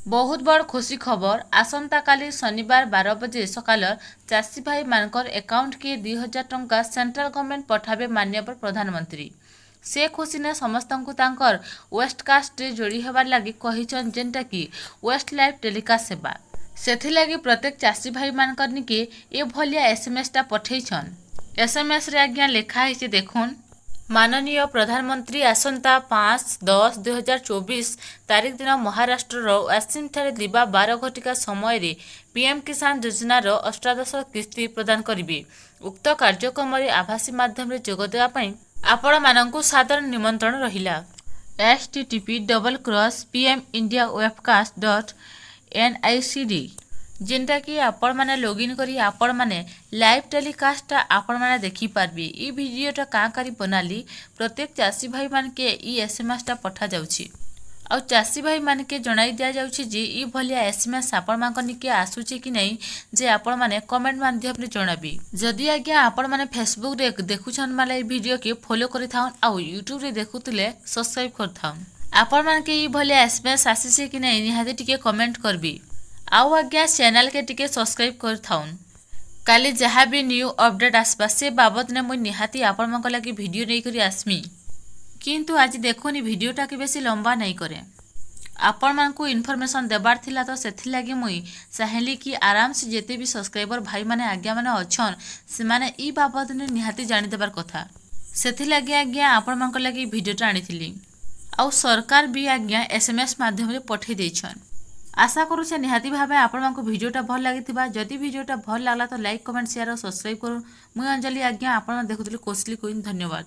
बहुत बड़ खुशी खबर आसंता काली शनिवार 12 बजे सकाल चाषी भाई मानकर एकाउंट के 2000 टंका सेंट्रल गवर्नमेंट पठाबे माननीय प्रधानमंत्री। से खुशी ने समस्त तांकर वेस्टकास्ट रे जोड़ी हेबार लगी कहिछन जेनटा कि वेस्ट लाइफ टेलीकास्ट सेवा सेथिलागी प्रत्येक चाषी भाई मानकर निके ए भलिया एसएमएस टा पठेइछन। एसएमएस रे आज्ञा लेखा है देखुन माननीय प्रधानमंत्री आसंता 5-10-2024 तारीख दिन महाराष्ट्र वासिम ठारे दिबा 12 घटिका समय रे पीएम किसान योजनार 18 किस्ती प्रदान करिवे। उक्त कार्यक्रम रे आभासी माध्यम रे जोग देवा पई आपण माननकु सादर निमंत्रण रहिला। http://pmindiawebcast.nicd जेनटा कि आपण माने लॉगिन करी आपण माने लाइव टेलीकास्ट आपण माने देखि पारबे। ई वीडियोटा का करी बनाली प्रत्येक चाषी भाई मान के ई एसएमएस टा पठा जाउछि आ चाषी भाई मान के जणाई दिया जाउछि जे ई भलिया एसएमएस आपण मान कनि के आसुछि कि नै जे आपण माने कमेंट माध्यम रे जणाबी। जदि आज्ञा आपण माने फेसबुक रे देखुछन माले ई वीडियो के फॉलो करि थाउन आ यूट्यूब रे देखुतले सब्सक्राइब कर थाउन। आपण मान के ई भलिया एसएमएस आसीछि कि नै निहाते टिके कमेंट करबी। आउ आज्ञा चैनल के टिके सब्सक्राइब कर थाउन। काली जहाँ भी न्यू अपडेट आसबा से बाबद ने मुई निहाती आपण मन लगी वीडियो नहीं करी आसमी किंतु आज देखोनी वीडियोटा के बेसी लंबा नहीं करे आपण मन को इन्फॉर्मेशन देबार थिला तो सेथि लागि मुई चाहेली कि आराम से जेते भी सब्सक्राइबर भाई माने आज्ञा माने अछन से माने ई बाबद ने निहाती जानि देबार कथा सेथि लागि आज्ञा आपण मन लगी वीडियोटा आनिथिली आउ सरकार भी आज्ञा एसएमएस माध्यम रे पठे देछन। आशा करूँ निहाती भावे आपण वीडियोटा भल लगी जदि वीडियोटा भल लगला तो लाइक कमेंट शेयर और सब्सक्राइब करूँ। मुई अंजलि आज्ञा आपण देखुली कोसली क्वीन धन्यवाद।